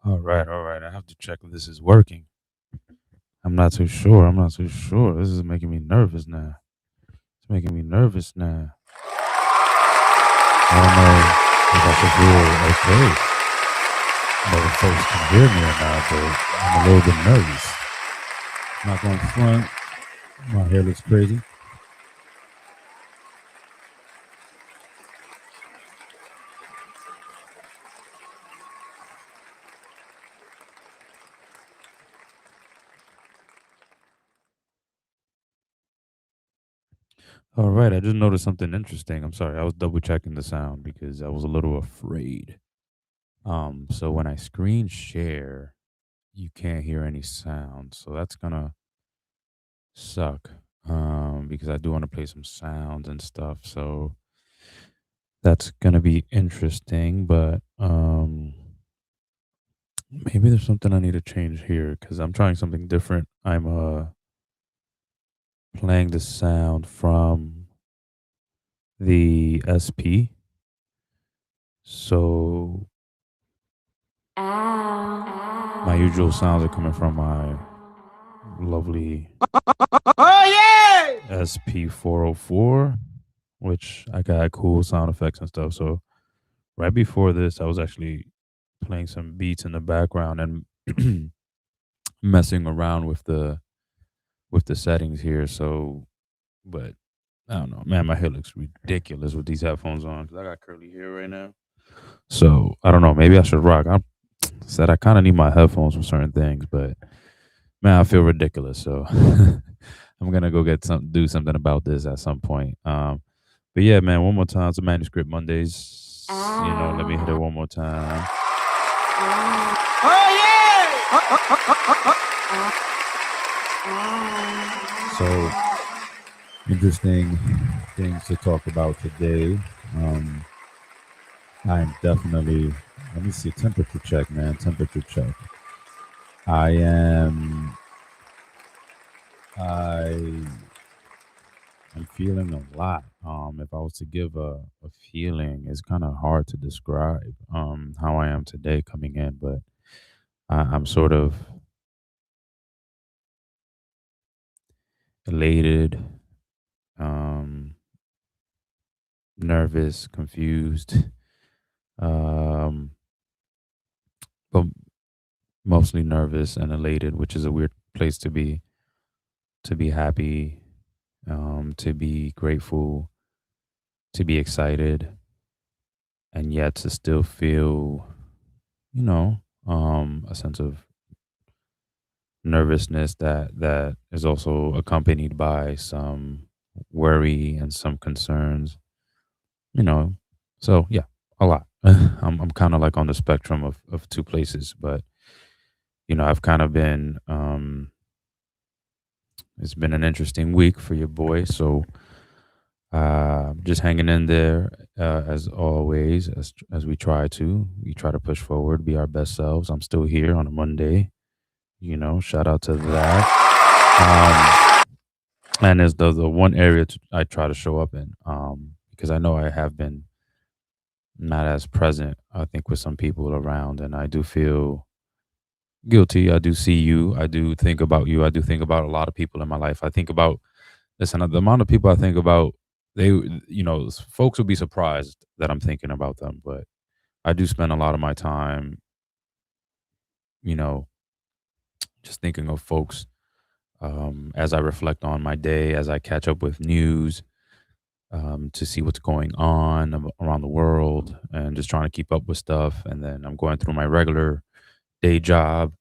All right, all right. I have to check if this is working. I'm not too sure. I'm not too sure. This is making me nervous now. It's making me nervous now. I don't know if I should feel okay. I know if folks can hear me or not, but I'm a little bit nervous. Not going front. My hair looks crazy. All right, I just noticed something interesting. I'm sorry. I was double checking the sound because I was a little afraid. So when I screen share, you can't hear any sound. So that's gonna suck. Because I do want to play some sounds and stuff. So that's gonna be interesting, but maybe there's something I need to change here because I'm trying something different. I'm playing the sound from the SP. So my usual sounds are coming from my lovely SP 404, which I got cool sound effects and stuff. So right before this, I was actually playing some beats in the background and messing around with the settings here. So, but I don't know, man. My hair looks ridiculous with these headphones on because I got curly hair right now. So I don't know. Maybe I should rock. I said I kind of need my headphones for certain things, but man, I feel ridiculous. So I'm gonna go do something about this at some point. But yeah, man, one more time to Manuscript Mondays. Let me hit it one more time. So interesting things to talk about today. Um, I'm definitely. Let me see. Temperature check, man. Temperature check. I am. I am feeling a lot. If I was to give a feeling, it's kind of hard to describe. How I am today coming in, but I'm sort of elated, um, nervous, confused, um, but mostly nervous and elated, which is a weird place to be. To be happy, to be grateful, to be excited, and yet to still feel, you know, a sense of nervousness that is also accompanied by some worry and some concerns. You know, so yeah, a lot. I'm kind of like on the spectrum of two places, but I've kind of been. It's been an interesting week for your boy, so just hanging in there as always, as we try to push forward, be our best selves. I'm still here on a Monday, shout out to that. And is the one area I try to show up in, because I know I have been not as present, I think, with some people around, and I do feel guilty. I do see you. I do think about you. I do think about a lot of people in my life. I think about Listen, the amount of people I think about, they, folks would be surprised that I'm thinking about them, but I do spend a lot of my time, you know, just thinking of folks as I reflect on my day, as I catch up with news, to see what's going on around the world, and just trying to keep up with stuff. And then I'm going through my regular day job.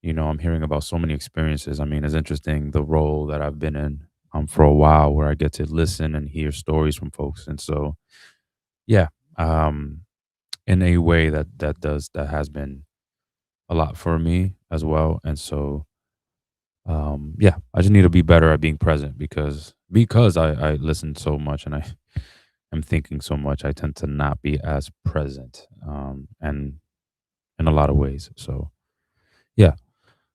I'm hearing about so many experiences. I mean, it's interesting the role that I've been in for a while, where I get to listen and hear stories from folks. And so, yeah, um, in a way that has been a lot for me as well. And so, yeah, I just need to be better at being present because I listen so much and I am thinking so much. I tend to not be as present, and in a lot of ways. So, yeah.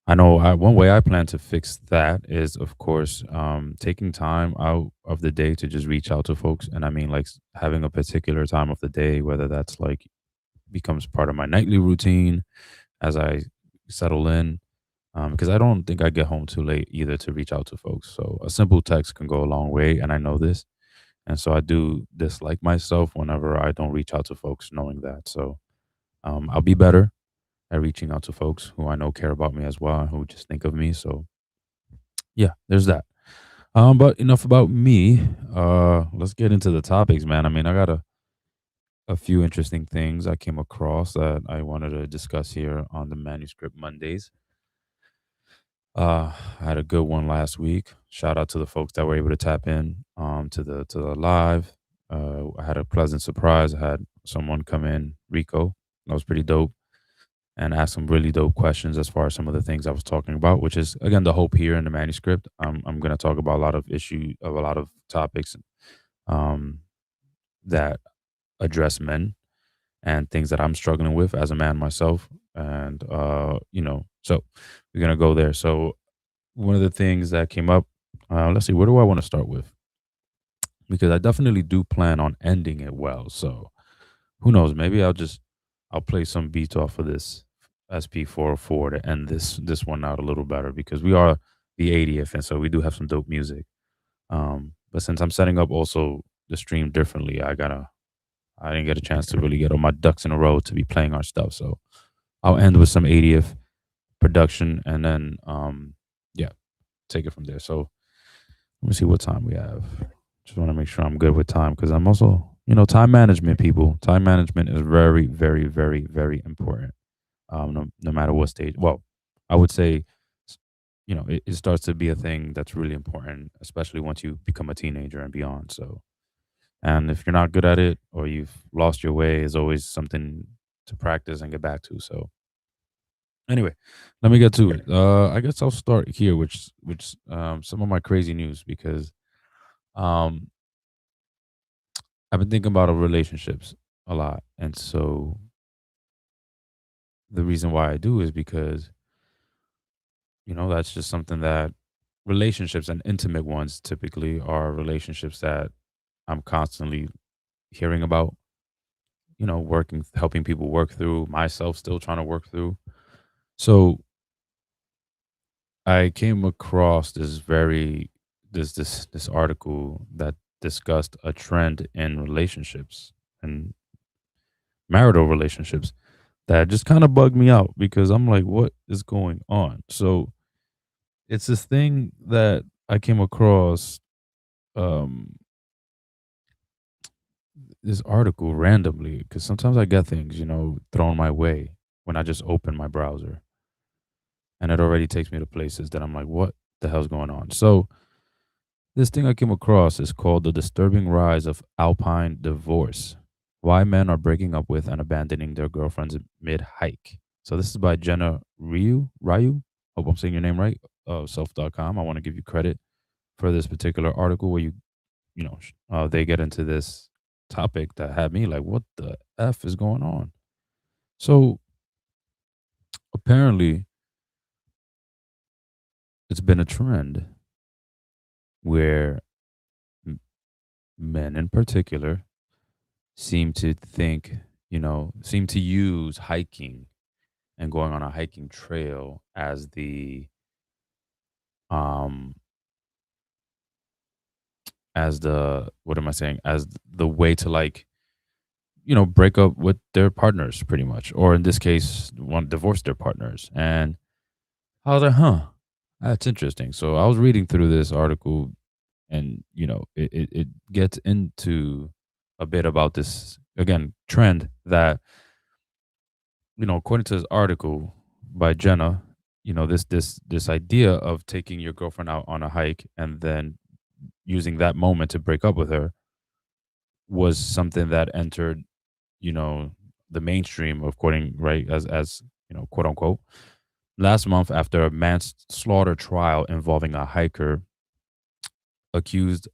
I know one way I plan to fix that is, of course, taking time out of the day to just reach out to folks. And I mean, like having a particular time of the day, whether that's like becomes part of my nightly routine as I settle in, because I don't think I get home too late either to reach out to folks. So a simple text can go a long way, and I know this. And so I do dislike myself whenever I don't reach out to folks, knowing that. So I'll be better at reaching out to folks who I know care about me as well, and who just think of me. So yeah, there's that. But enough about me. Let's get into the topics, man. I mean, I got a few interesting things I came across that I wanted to discuss here on the Manuscript Mondays. I had a good one last week. Shout out to the folks that were able to tap in to the live. I had a pleasant surprise. I had someone come in, Rico. That was pretty dope, and ask some really dope questions as far as some of the things I was talking about, which is again the hope here in the manuscript. I'm going to talk about a lot of topics um, that address men and things that I'm struggling with as a man myself, and so we're gonna go there. So one of the things that came up, let's see, where do I want to start with? Because I definitely do plan on ending it well. So who knows? Maybe I'll play some beats off of this SP 404 to end this one out a little better, because we are the 80th, and so we do have some dope music. But since I'm setting up also the stream differently, I didn't get a chance to really get all my ducks in a row to be playing our stuff. So I'll end with some 80th production, and then yeah, take it from there. So let me see what time we have. Just want to make sure I'm good with time, because I'm also, time management, people. Time management is very, very, very, very important. No matter what stage. Well, I would say, it starts to be a thing that's really important, especially once you become a teenager and beyond. So, and if you're not good at it, or you've lost your way, is always something to practice and get back to. So, anyway, let me get to it. I guess I'll start here, which some of my crazy news, because um I've been thinking about relationships a lot. And so the reason why I do is because, that's just something that relationships, and intimate ones, typically are relationships that I'm constantly hearing about, working, helping people work through, myself still trying to work through. So I came across this article that discussed a trend in relationships and marital relationships that just kind of bugged me out, because I'm like, what is going on? So it's this thing that I came across, um this article randomly, because sometimes I get things, thrown my way when I just open my browser, and it already takes me to places that I'm like, what the hell's going on? So this thing I came across is called The Disturbing Rise of Alpine Divorce: Why Men Are Breaking Up With and Abandoning Their Girlfriends Mid Hike. So this is by Jenna Ryu. Hope I'm saying your name right. Self.com. I want to give you credit for this particular article, where they get into this topic that had me like, what the F is going on? So apparently it's been a trend where m- men in particular seem to think, seem to use hiking and going on a hiking trail um as the what am I saying? As the way to, like, break up with their partners pretty much, or in this case, want to divorce their partners. And I was like, huh, that's interesting. So I was reading through this article, and it gets into a bit about this, again, trend that, according to this article by Jenna, this idea of taking your girlfriend out on a hike and then using that moment to break up with her was something that entered, you know, the mainstream, according, right, as quote unquote, last month, after a manslaughter trial involving a hiker accused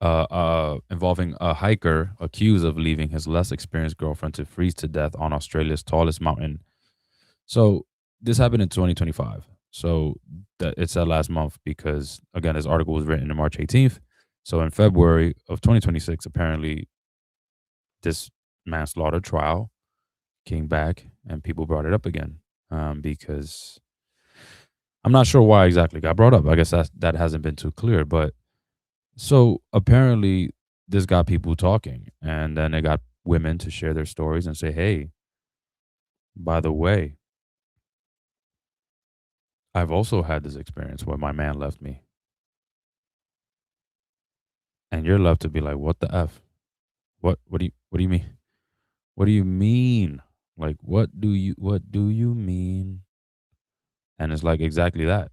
involving a hiker accused of leaving his less experienced girlfriend to freeze to death on Australia's tallest mountain. So this happened in 2025. So that it's that last month, because again, this article was written on March 18th. So in February of 2026, apparently this manslaughter trial came back and people brought it up again, because I'm not sure why exactly it got brought up. I guess that hasn't been too clear, but so apparently this got people talking, and then it got women to share their stories and say, "Hey, by the way, I've also had this experience where my man left me," and you're left to be like, "What the f? What do you mean? What do you mean? Like, what do you mean?" And it's like exactly that.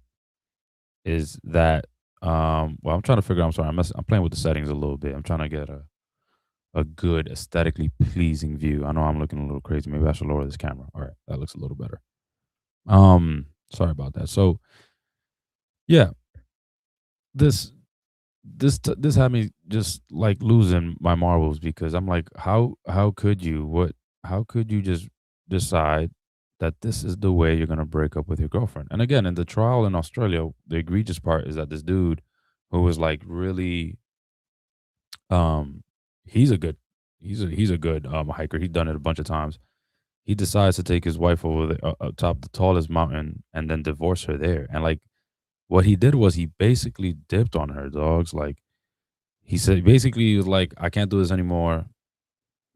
Is that well, I'm trying to figure out. I'm sorry, I'm playing with the settings a little bit. I'm trying to get a good aesthetically pleasing view. I know I'm looking a little crazy. Maybe I should lower this camera. All right, that looks a little better. Sorry about that. So yeah, this this had me just like losing my marbles because I'm like, how could you how could you just decide that this is the way you're gonna break up with your girlfriend? And again, in the trial in Australia, the egregious part is that this dude who was like really um he's a good he's a good hiker. He's done it a bunch of times. He decides to take his wife over the up top the tallest mountain and then divorce her there. And like what he did was he basically dipped on her dogs. Like he said basically he was like, I can't do this anymore.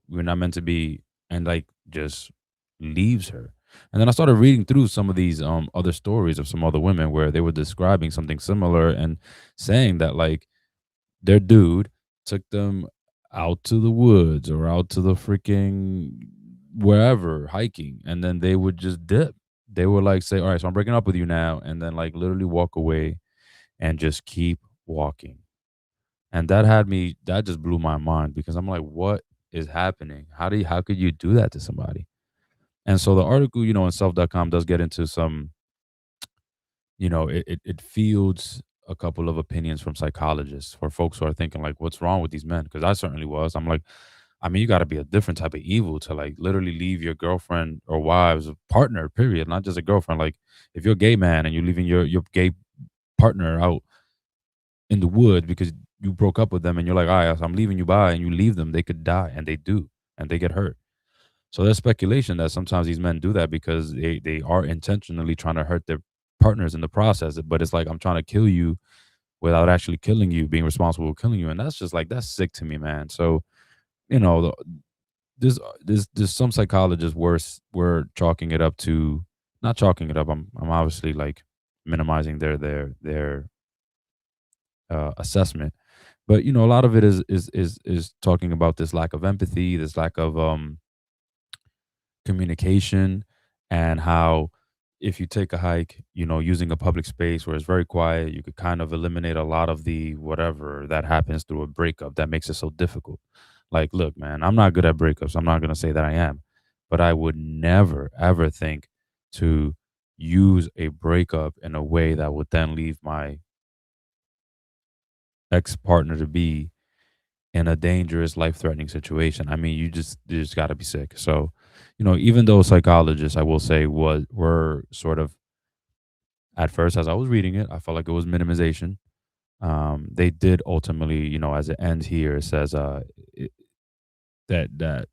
We're not meant to be, and like just leaves her. And then I started reading through some of these other stories of some other women where they were describing something similar and saying that like their dude took them out to the woods or out to the freaking wherever hiking, and then they would just dip. They would like say, "All right, so I'm breaking up with you now," and then like literally walk away and just keep walking. And that had me. That just blew my mind because I'm like, "What is happening? How could you do that to somebody?" And so the article, in self.com does get into some, it fields a couple of opinions from psychologists for folks who are thinking like, what's wrong with these men? Because I certainly was. I'm like, I mean, you got to be a different type of evil to like literally leave your girlfriend or wives, partner, period, not just a girlfriend. Like, if you're a gay man and you're leaving your gay partner out in the wood because you broke up with them and you're like, all right, so I'm leaving you by, and you leave them, they could die, and they do, and they get hurt. So there's speculation that sometimes these men do that because they are intentionally trying to hurt their partners in the process. But it's like, I'm trying to kill you without actually killing you, being responsible for killing you, and that's just like that's sick to me, man. So you know, the, there's some psychologists were chalking it up to, not chalking it up. I'm obviously like minimizing their assessment, but a lot of it is talking about this lack of empathy, this lack of communication, and how if you take a hike, using a public space where it's very quiet, you could kind of eliminate a lot of the whatever that happens through a breakup that makes it so difficult. Like, look, man, I'm not good at breakups. I'm not going to say that I am, but I would never, ever think to use a breakup in a way that would then leave my ex partner to be in a dangerous, life-threatening situation. I mean, you just got to be sick. So, even though psychologists, I will say, were sort of at first, as I was reading it, I felt like it was minimization. They did ultimately, as it ends here, it says it, that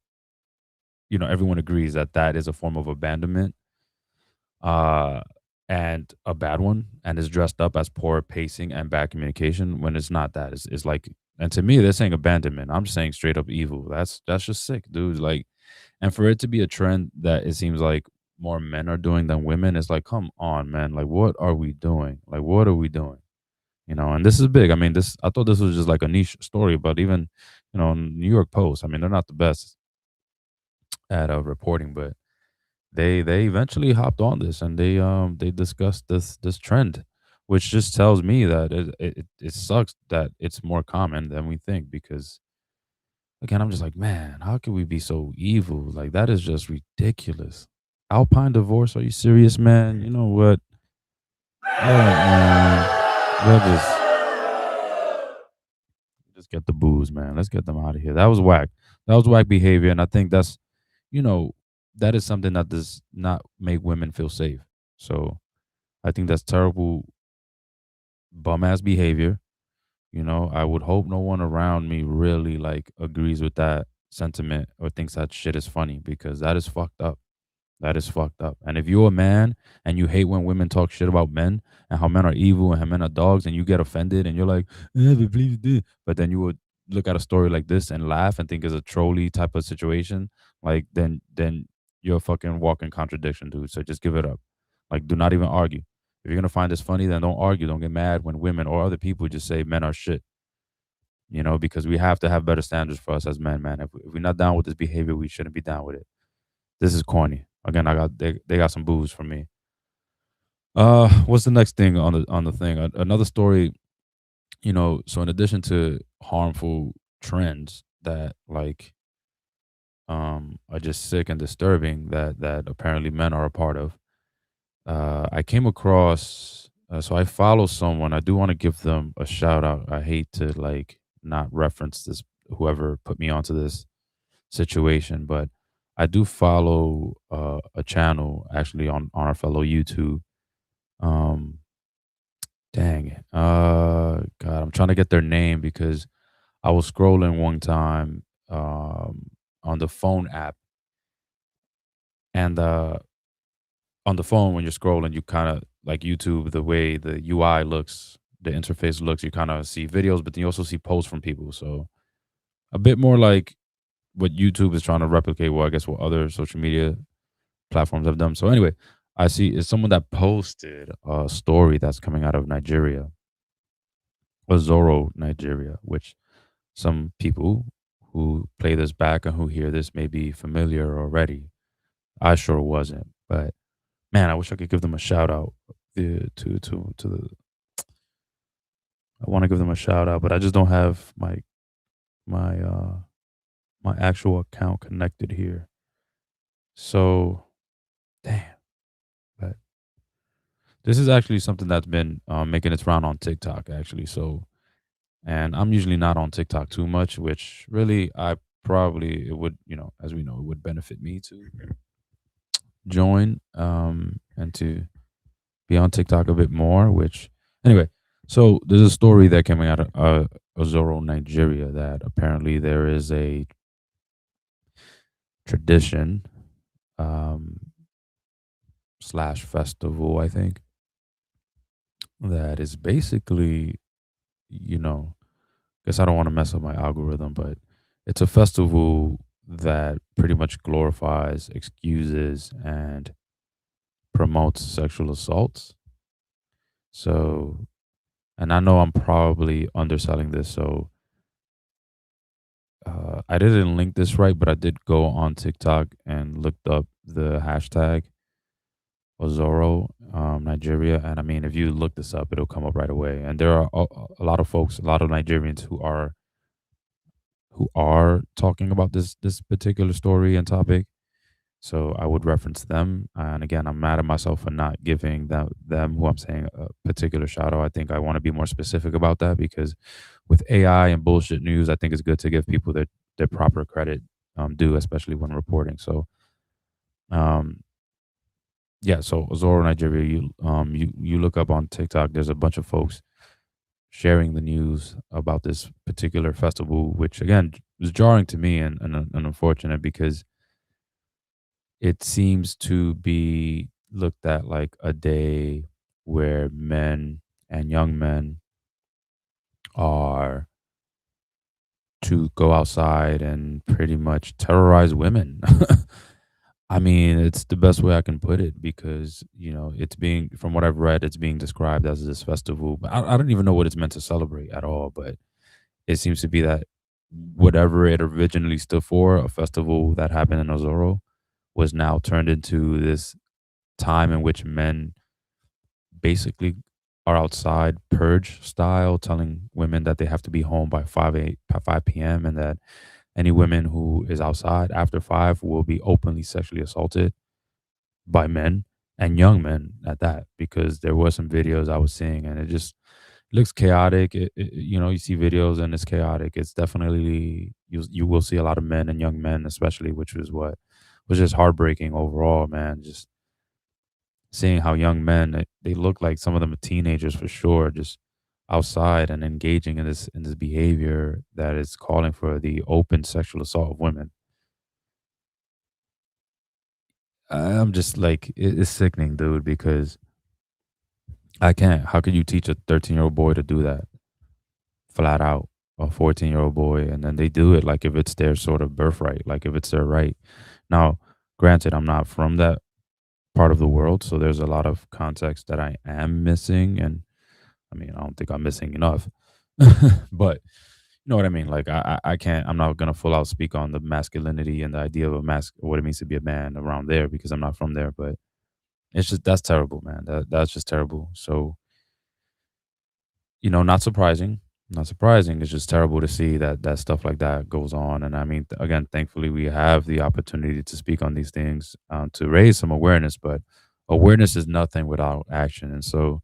everyone agrees that that is a form of abandonment, uh, and a bad one, and is dressed up as poor pacing and bad communication when it's not that. It's like, and to me, they're saying abandonment. I'm just saying straight up evil. That's just sick, dude. Like, and for it to be a trend that it seems like more men are doing than women, it's like, come on, man. Like, what are we doing? Like, what are we doing? And this is big. I mean, I thought this was just like a niche story, but even, New York Post, I mean, they're not the best at reporting, but they eventually hopped on this and they discussed this trend, which just tells me that it sucks that it's more common than we think. Because again, I'm just like, man, how can we be so evil? Like, that is just ridiculous. Alpine divorce? Are you serious, man? You know what? Man, let just get the booze, man. Let's get them out of here. That was whack. That was whack behavior, and I think you know, that is something that does not make women feel safe. So I think that's terrible, bum ass behavior. I would hope no one around me really like agrees with that. sentiment or thinks that shit is funny, because that is fucked up. That is fucked up. And if you're a man and you hate when women talk shit about men and how men are evil and how men are dogs, and you get offended and you're like, but please do. But then you would look at a story like this and laugh and think it's a trolley type of situation, like then you're a fucking walking contradiction, dude. So just give it up. Like, do not even argue. If you're gonna find this funny, then don't argue. Don't get mad when women or other people just say men are shit. Because we have to have better standards for us as men, man. If we're not down with this behavior, we shouldn't be down with it. This is corny. Again, they got some booze from me. What's the next thing on the thing? Another story, so in addition to harmful trends that like are just sick and disturbing that apparently men are a part of. I came across so I follow someone. I do want to give them a shout out. I hate to like not reference this whoever put me onto this situation, but I do follow a channel actually on our fellow YouTube. Um, Dang it. God, I'm trying to get their name because I was scrolling one time on the phone app, and on the phone when you're scrolling, you kind of like YouTube, the way the UI looks, the interface looks, you kind of see videos, but then you also see posts from people. So a bit more like what YouTube is trying to replicate, well, I guess what other social media platforms have done. So anyway, I see it's someone that posted a story that's coming out of Nigeria, Ozoro, Nigeria, which some people who play this back and who hear this may be familiar already. I sure wasn't, but man, I wish I could give them a shout out. To the I want to give them a shout out, but I just don't have my my actual account connected here. So damn, but this is actually something that's been making its round on TikTok actually. So, and I'm usually not on TikTok too much, which really I probably it would as we know it would benefit me to join and to be on TikTok a bit more. Which anyway, so there's a story that came out of Ozoro, Nigeria, that apparently there is a tradition um, slash festival, I think, that is basically, guess I don't want to mess up my algorithm, but it's a festival that pretty much glorifies, excuses, and promotes sexual assaults. So, and I know I'm probably underselling this, so I didn't link this right, but I did go on TikTok and looked up the hashtag Ozoro, Nigeria, and I mean, if you look this up, it'll come up right away. And there are a lot of folks, a lot of Nigerians who are talking about this particular story and topic. So I would reference them. And again, I'm mad at myself for not giving them who I'm saying a particular shout out. I think I want to be more specific about that because with AI and bullshit news, I think it's good to give people their proper credit due, especially when reporting. So um, yeah, so Azoro, Nigeria, you look up on TikTok. There's a bunch of folks sharing the news about this particular festival, which again was jarring to me and unfortunate because it seems to be looked at like a day where men and young men are to go outside and pretty much terrorize women. I mean, it's the best way I can put it because, it's being, from what I've read, it's being described as this festival. But I don't even know what it's meant to celebrate at all. But it seems to be that whatever it originally stood for, a festival that happened in Ozoro, was now turned into this time in which men basically are outside purge style, telling women that they have to be home by 5 p.m. and that any women who is outside after 5 will be openly sexually assaulted by men and young men at that. Because there were some videos I was seeing and it just looks chaotic. You see videos and it's chaotic. It's definitely you will see a lot of men and young men, especially, which was what was just heartbreaking overall, man. Just seeing how young men they look like some of them are teenagers for sure, just outside and engaging in this behavior that is calling for the open sexual assault of women. I'm just like it's sickening, dude, because I can't. How could you teach a 13-year-old boy to do that flat out? A 14-year-old boy, and then they do it like if it's their sort of birthright, like if it's their right. Now, granted, I'm not from that part of the world, so there's a lot of context that I am missing, and I mean, I don't think I'm missing enough, but you know what I mean. Like I can't. I'm not gonna full out speak on the masculinity and the idea of a what it means to be a man around there because I'm not from there. But it's just that's terrible, man. That's just terrible. So not surprising. Not surprising. It's just terrible to see that stuff like that goes on. And I mean, again, thankfully, we have the opportunity to speak on these things to raise some awareness. But awareness is nothing without action. And so,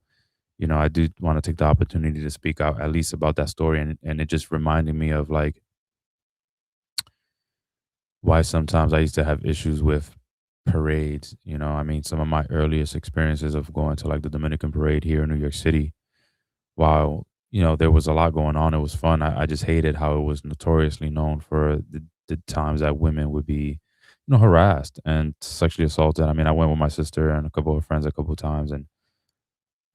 I do want to take the opportunity to speak out at least about that story. And it just reminded me of like why sometimes I used to have issues with parades. I mean, some of my earliest experiences of going to like the Dominican parade here in New York City, while there was a lot going on, it was fun. I just hated how it was notoriously known for the times that women would be harassed and sexually assaulted. I mean, I went with my sister and a couple of friends a couple of times, and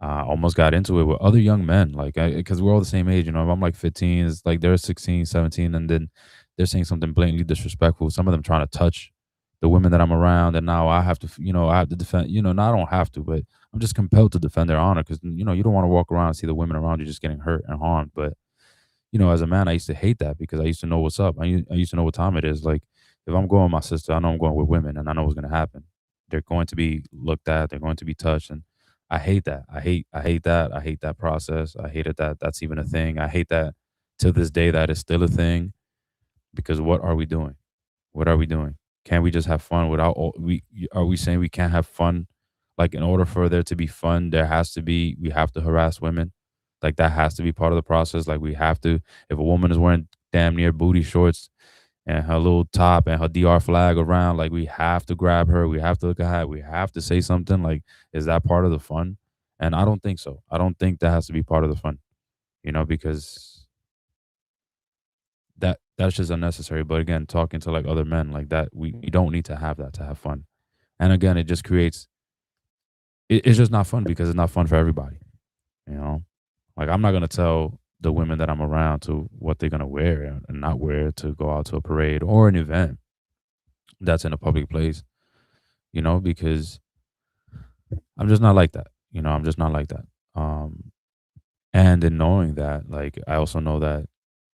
almost got into it with other young men, like, because we're all the same age. If I'm like 15, it's like they're 16, 17, and then they're saying something blatantly disrespectful. Some of them trying to touch the women that I'm around, and now I have to, I have to defend. No, I don't have to, but I'm just compelled to defend their honor because you don't want to walk around and see the women around you just getting hurt and harmed. But as a man, I used to hate that because I used to know what's up. I used to know what time it is. Like, if I'm going with my sister, I know I'm going with women, and I know what's going to happen. They're going to be looked at. They're going to be touched, and I hate that. I hate that. I hate that process. I hated that. That's even a thing. I hate that to this day. That is still a thing because what are we doing? What are we doing? Can't we just have fun without all are we saying we can't have fun? Like, in order for there to be fun, we have to harass women. Like, that has to be part of the process. Like, we have to, if a woman is wearing damn near booty shorts and her little top and her DR flag around, like, we have to grab her. We have to look at her. We have to say something. Like, is that part of the fun? And I don't think so. I don't think that has to be part of the fun, because that's just unnecessary. But again, talking to like other men like that, we don't need to have that to have fun. And again, it just creates it's just not fun because it's not fun for everybody. You know, like, I'm not gonna tell the women that I'm around to what they're gonna wear and not wear to go out to a parade or an event that's in a public place. Because I'm just not like that. I'm just not like that. Um, and in knowing that, like, I also know that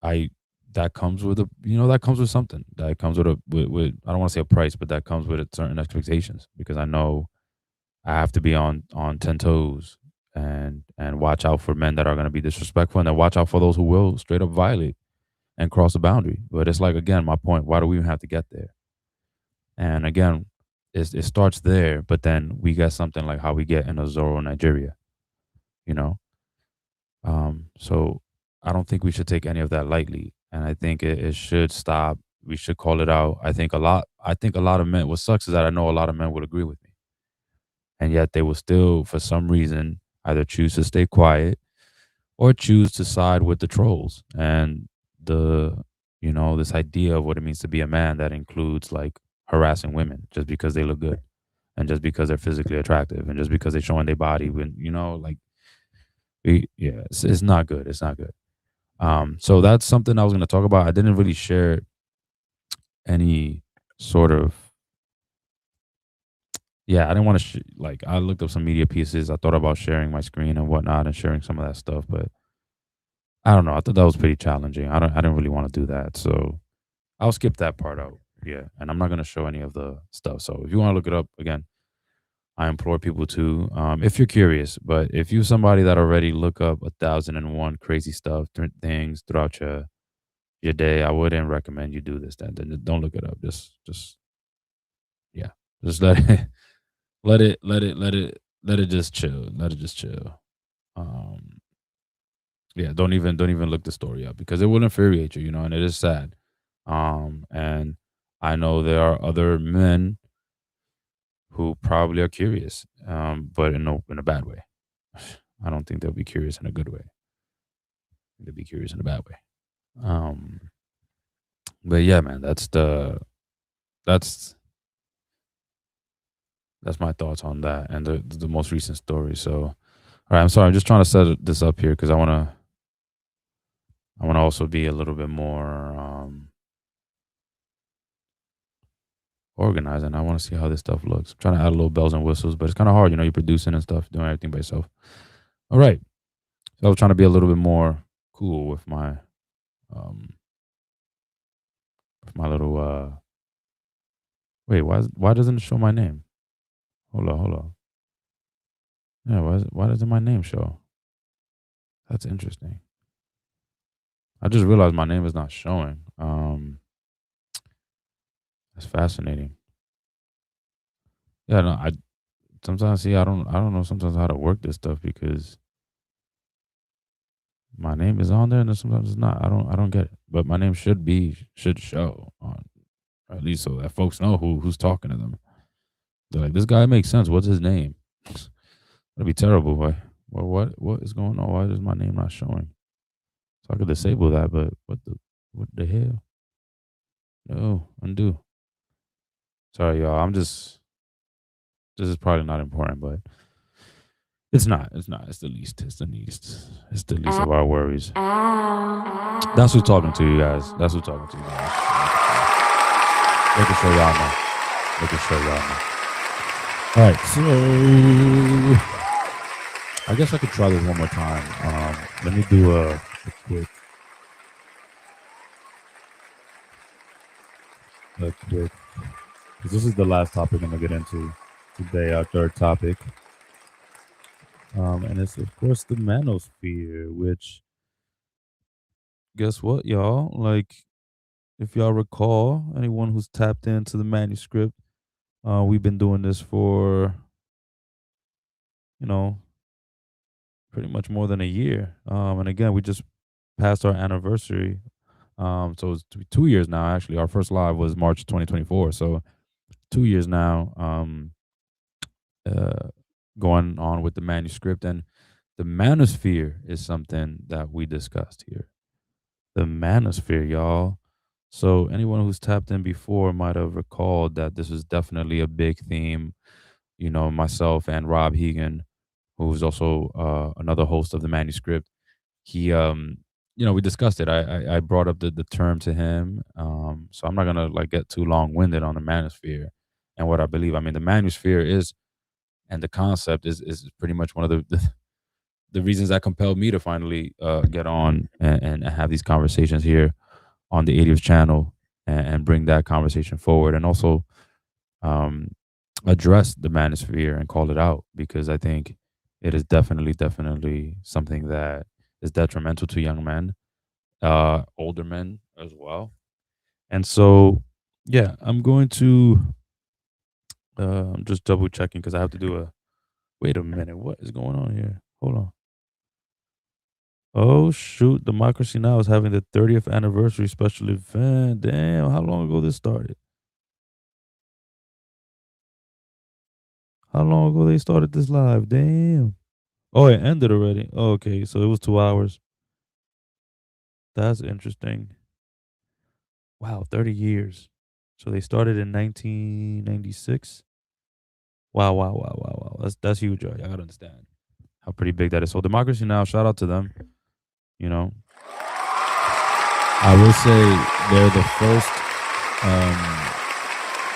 I that comes with that comes with something. That comes with I don't want to say a price, but that comes with certain expectations because I know I have to be on 10 toes and watch out for men that are going to be disrespectful and then watch out for those who will straight up violate and cross the boundary. But it's like, again, my point, why do we even have to get there? And again, it starts there, but then we get something like how we get in Azoro, Nigeria, you know? So I don't think we should take any of that lightly. And I think it should stop. We should call it out. I think a lot of men, what sucks is that I know a lot of men would agree with me. And yet they will still, for some reason, either choose to stay quiet or choose to side with the trolls and this idea of what it means to be a man that includes like harassing women just because they look good and just because they're physically attractive and just because they're showing their body when like yeah, it's not good. It's not good. So that's something I was going to talk about. I didn't really share any sort of, yeah, I didn't want to like, I looked up some media pieces. I thought about sharing my screen and whatnot and sharing some of that stuff, but I don't know. I thought that was pretty challenging. I didn't really want to do that. So I'll skip that part out. Yeah. And I'm not going to show any of the stuff. So if you want to look it up again, I implore people to, if you're curious, but if you're somebody that already look up 1,001 crazy stuff, things throughout your day, I wouldn't recommend you do this. Then don't look it up. Just, yeah, just let it, let it just chill. Let it just chill. Um, yeah, don't even look the story up because it will infuriate you, and it is sad. And I know there are other men who probably are curious, but in a bad way. I don't think they'll be curious in a good way. To be curious in a bad way. Um, but yeah, man, that's that's my thoughts on that and the most recent story. So, all right, I'm sorry, I'm just trying to set this up here because I want to also be a little bit more organized, and I want to see how this stuff looks. I'm trying to add a little bells and whistles, but it's kind of hard, you're producing and stuff, doing everything by yourself. All right, so I was trying to be a little bit more cool um with my little wait, why doesn't it show my name? Hold on. Yeah, why doesn't my name show? That's interesting. I just realized my name is not showing. That's fascinating. Yeah, no, I sometimes see I don't know sometimes how to work this stuff because my name is on there and then sometimes it's not. I don't get it. But my name should show on, or at least so that folks know who's talking to them. They're like, this guy makes sense. What's his name? That'd be terrible. Why? Well, what is going on? Why is my name not showing? So I could disable that, but what the hell? No, undo. Sorry, y'all. This is probably not important, but it's not. It's not. It's the least. It's the least. It's the least of our worries. That's who's talking to you guys. That's who's talking to you guys. Making sure y'all know. Making sure y'all know. All right, so I guess I could try this one more time. Let me do a quick, because this is the last topic I'm gonna get into today. Our third topic, and it's of course the manosphere. Which, guess what, y'all? Like, if y'all recall, anyone who's tapped into the manuscript, we've been doing this for you know pretty much more than a year. And again, we just passed our anniversary. So it's 2 years now. Actually, our first live was March 2024. So 2 years now. Uh, Going on with the manuscript, and the manosphere is something that we discussed here. The manosphere, y'all. So anyone who's tapped in before might have recalled that this is definitely a big theme. Myself and Rob Hegan, who's also another host of the manuscript. He we discussed it. I brought up the term to him. So I'm not gonna like get too long winded on the manosphere and what I believe. I mean, the manosphere is, and the concept is pretty much one of the reasons that compelled me to finally get on and have these conversations here on the 80th channel, and bring that conversation forward, and also um, address the manosphere and call it out, because I think it is definitely something that is detrimental to young men, older men as well. And so, yeah, I'm going to I'm just double checking because I have to do a. Wait a minute, what is going on here? Hold on. Oh shoot, Democracy Now is having the 30th anniversary special event. Damn, how long ago this started? How long ago they started this live? Damn. Oh, it ended already. Oh, okay, so it was 2 hours. That's interesting. Wow, 30 years. So they started in 1996. Wow, wow, wow, wow, wow. That's huge, y'all. Y'all gotta understand how pretty big that is. So Democracy Now, shout out to them. You know, I will say they're the first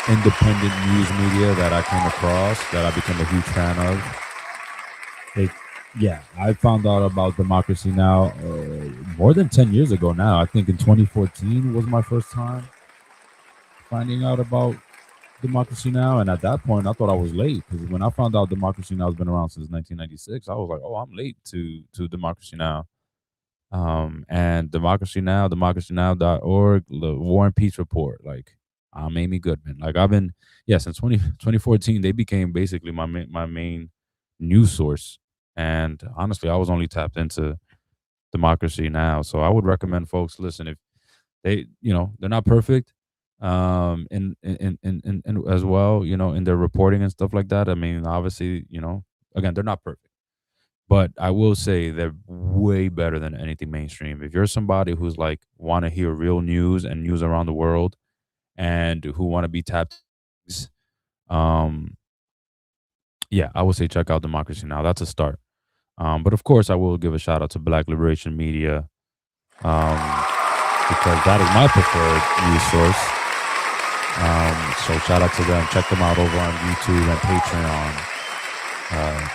independent news media that I came across that I became a huge fan of. They, yeah, I found out about Democracy Now more than 10 years ago now. I think in 2014 was my first time finding out about Democracy Now. And at that point, I thought I was late, because when I found out Democracy Now has been around since 1996, I was like, oh, I'm late to Democracy Now. And democracynow.org, the War and Peace Report. Like, I'm Amy Goodman. Like, I've been, yeah, since 2014, they became basically my main news source. And honestly, I was only tapped into Democracy Now. So I would recommend folks listen. If they, they're not perfect, in as well, in their reporting and stuff like that. I mean, obviously, again, they're not perfect. But I will say they're way better than anything mainstream. If you're somebody who's like want to hear real news and news around the world and who want to be tapped, um, yeah, I would say check out Democracy Now. That's a start. But of course, I will give a shout out to Black Liberation Media, um, because that is my preferred news source. So shout out to them. Check them out over on YouTube and Patreon.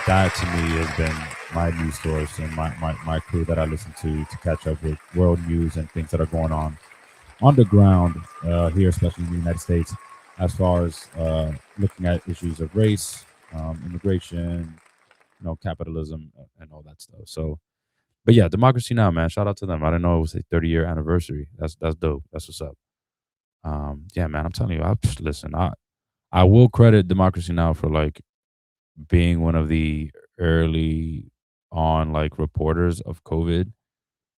That to me has been my news source and my crew that I listen to catch up with world news and things that are going on the ground here, especially in the United States, as far as looking at issues of race, immigration, capitalism, and all that stuff. So, but yeah, Democracy Now, man. Shout out to them. I didn't know it was a 30-year anniversary. That's dope. That's what's up. Yeah, man. I'm telling you, listen. I will credit Democracy Now for like being one of the early on like reporters of COVID.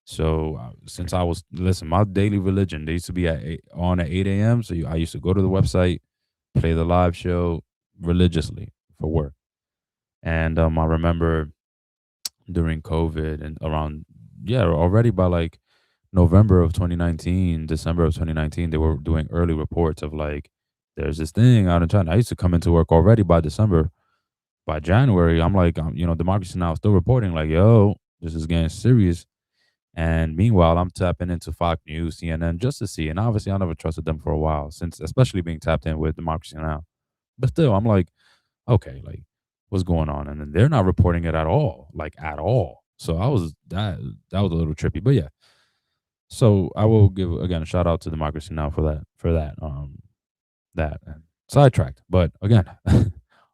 So since I was listen, my daily religion they used to be on at 8 a.m. So I used to go to the website, play the live show religiously for work, and I remember during COVID and around already by like November of 2019, December of 2019, they were doing early reports of like there's this thing out in China. I used to come into work already by December. By January, I'm like, Democracy Now! Still reporting like, yo, this is getting serious. And meanwhile, I'm tapping into Fox News, CNN, just to see. And obviously, I never trusted them for a while, since especially being tapped in with Democracy Now! But still, I'm like, okay, like, what's going on? And then they're not reporting it at all, like at all. So that was a little trippy, but yeah. So I will give again a shout out to Democracy Now! For that and sidetracked. But again,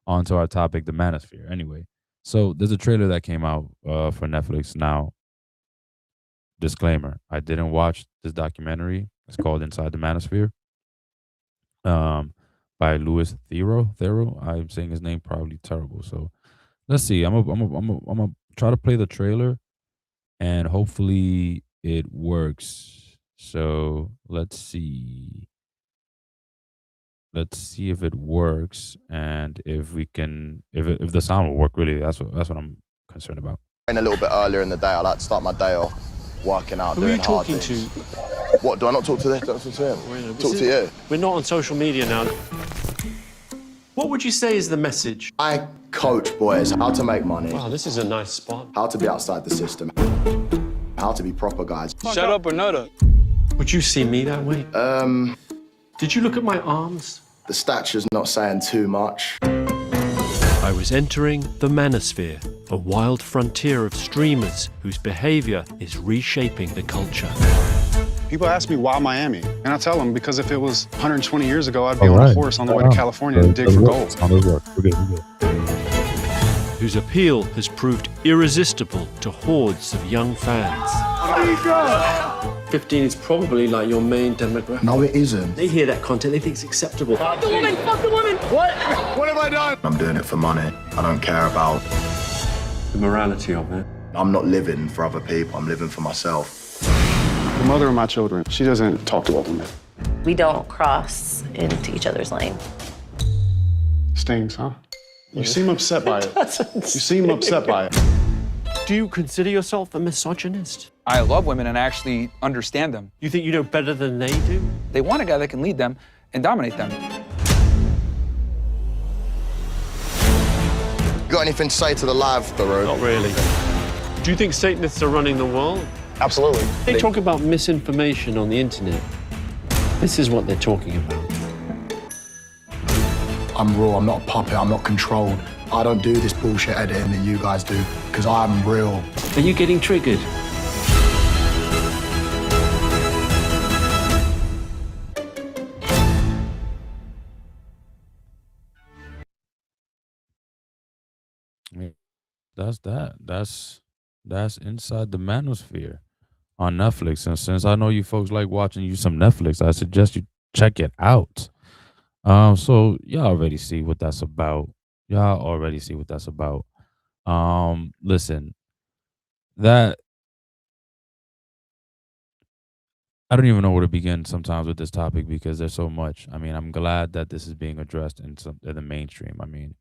on to our topic, the Manosphere. Anyway, so there's a trailer that came out for Netflix now. Disclaimer: I didn't watch this documentary. It's called Inside the Manosphere, um, by Louis Theroux. Theroux. I'm saying his name probably terrible. So let's see. I'm gonna try to play the trailer, and hopefully it works. So let's see. Let's see if it works and if we can if the sound will work. Really, that's what I'm concerned about. A little bit earlier in the day, I like to start my day off working out, Who are doing you hard talking things. to? What, do I not talk to this? Don't talk to him. Talk to you. We're not on social media now. What would you say is the message? I coach boys how to make money, Wow, this is a nice spot. how to be outside the system, how to be proper guys. Shut up or nut up. Would you see me that way? Did you look at my arms? The stature's not saying too much. I was entering the Manosphere, a wild frontier of streamers whose behavior is reshaping the culture. People ask me why Miami, and I tell them because if it was 120 years ago, I'd be on a horse on the way to California to dig for gold. We're good. Whose appeal has proved irresistible to hordes of young fans. 15 is probably like your main demographic. No, it isn't. They hear that content, they think it's acceptable. Fuck the woman! Fuck the woman! What? What have I done? I'm doing it for money. I don't care about... The morality of it. I'm not living for other people. I'm living for myself. The mother of my children, she doesn't talk to other men. We don't cross into each other's lane. Stings, huh? You seem upset by it. You seem upset by it. Do you consider yourself a misogynist? I love women and I actually understand them. You think you know better than they do? They want a guy that can lead them and dominate them. Got anything to say to the live, Thoreau? Not really. Do you think Satanists are running the world? Absolutely. They talk about misinformation on the internet. This is what they're talking about. I'm raw, I'm not a puppet, I'm not controlled. I don't do this bullshit editing that you guys do, because I'm real. Are you getting triggered? Yeah, that's that. That's Inside the Manosphere on Netflix. And since I know you folks like watching you some Netflix, I suggest you check it out. So y'all already see what that's about. Listen, that I don't even know where to begin sometimes with this topic because there's so much. I mean, I'm glad that this is being addressed in the mainstream. I mean,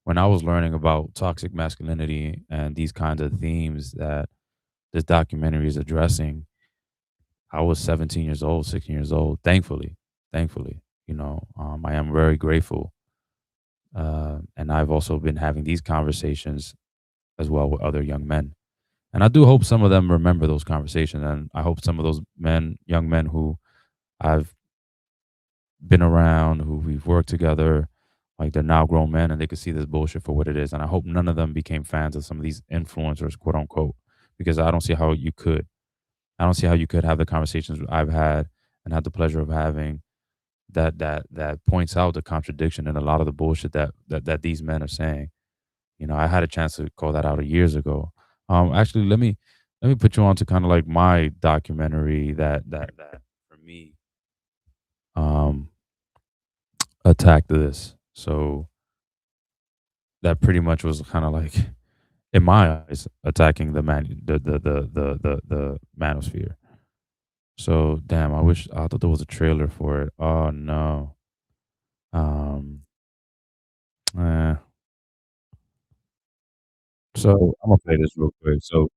when I was learning about toxic masculinity and these kinds of themes that this documentary is addressing, I was 17 years old, 16 years old. Thankfully, I am very grateful, and I've also been having these conversations as well with other young men. And I do hope some of them remember those conversations, and I hope some of those young men who I've been around, who we've worked together, like they're now grown men and they could see this bullshit for what it is. And I hope none of them became fans of some of these influencers, quote unquote, because I don't see how you could. I don't see how you could have the conversations I've had and had the pleasure of having that points out the contradiction in a lot of the bullshit that these men are saying. I had a chance to call that out years ago. Actually, let me put you on to kind of like my documentary that for me um attacked this. So that pretty much was kind of like, in my eyes, attacking the manosphere. So damn, I thought there was a trailer for it. Oh no. Um eh. So I'm gonna play this real quick. So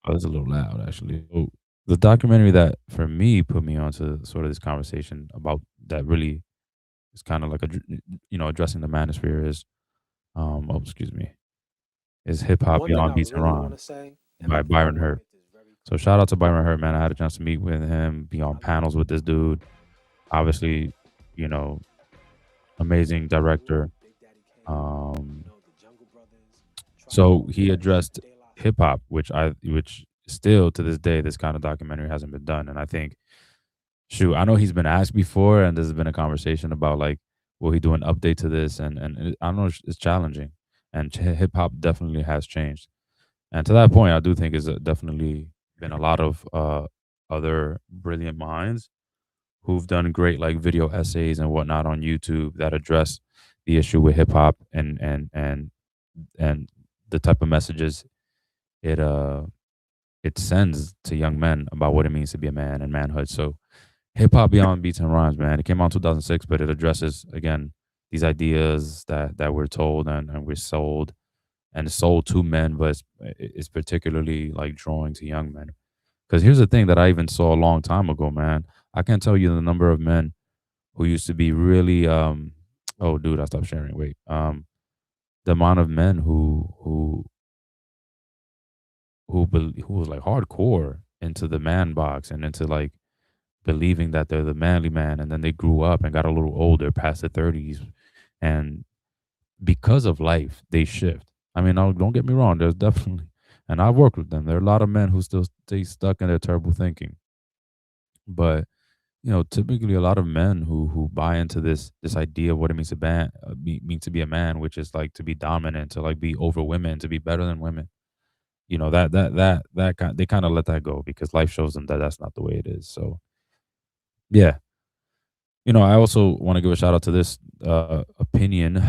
it's a little loud actually. So the documentary that for me put me onto sort of this conversation about that really is kind of like addressing the manosphere is excuse me, is Hip Hop One thing Beyond I Beats and really want Rhymes to say, and by my people Byron know Hurt. it is very So clear. shout out to Byron Hurt, man. I had a chance to meet with him, be on panels with this dude. Obviously, you know, amazing director. Big Daddy Kane, Um, the Jungle Brothers, Tribe so Called he Quest, addressed De La hip Soul. hop, which still to this day, this kind of documentary hasn't been done. And I think, shoot, I know he's been asked before, and there's been a conversation about like, will he do an update to this? I don't know, it's challenging, and hip hop definitely has changed. And to that point, I do think is definitely been a lot of other brilliant minds who've done great like video essays and whatnot on YouTube that address the issue with hip hop and the type of messages it uh it sends to young men about what it means to be a man and manhood. So Hip Hop Beyond Beats and Rhymes, man, it came out in 2006, but it addresses again these ideas that we're told and we're sold and it's sold to men, but it's particularly like drawing to young men. Because here's the thing that I even saw a long time ago, man. I can't tell you the number of men who used to be really oh dude, I stopped sharing. Wait. The amount of men who was like hardcore into the man box and into like believing that they're the manly man, and then they grew up and got a little older past the 30s, and because of life they shift. I mean, don't get me wrong, there's definitely, and I've worked with them, there are a lot of men who still stay stuck in their terrible thinking, but typically a lot of men who buy into this idea of what it means to mean to be a man, which is like to be dominant, to like be over women, to be better than women. They kind of let that go because life shows them that that's not the way it is. So yeah, I also want to give a shout out to this opinion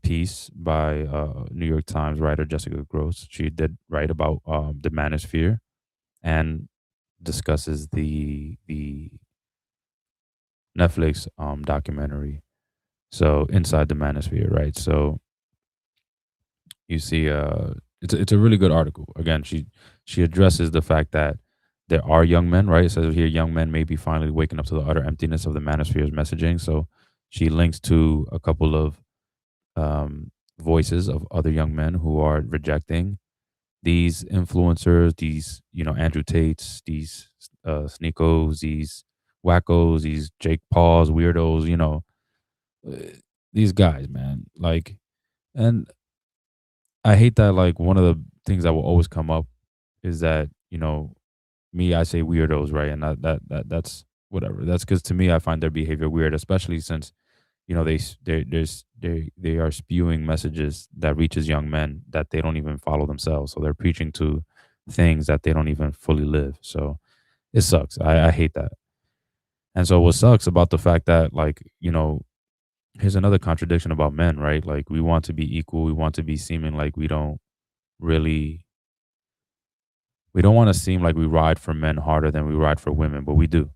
piece by New York Times writer Jessica Gross. She did write about the manosphere and discusses the Netflix documentary. So inside the manosphere, right? So you see, it's a really good article. Again, she addresses the fact that there are young men, right? It says here young men may be finally waking up to the utter emptiness of the manosphere's messaging. So she links to a couple of voices of other young men who are rejecting these influencers, these Andrew Tates, these Sneakos, these wackos, these Jake Pauls, weirdos, uh, these guys, man. Like, and I hate that. Like, one of the things that will always come up is that me, I say weirdos, right? And that's whatever. That's because to me, I find their behavior weird, especially since they are spewing messages that reaches young men that they don't even follow themselves. So they're preaching to things that they don't even fully live. So it sucks. I hate that. And so what sucks about the fact that like here's another contradiction about men, right? Like we want to be equal, we want to be seeming like really we don't want to seem like we ride for men harder than we ride for women, but we do.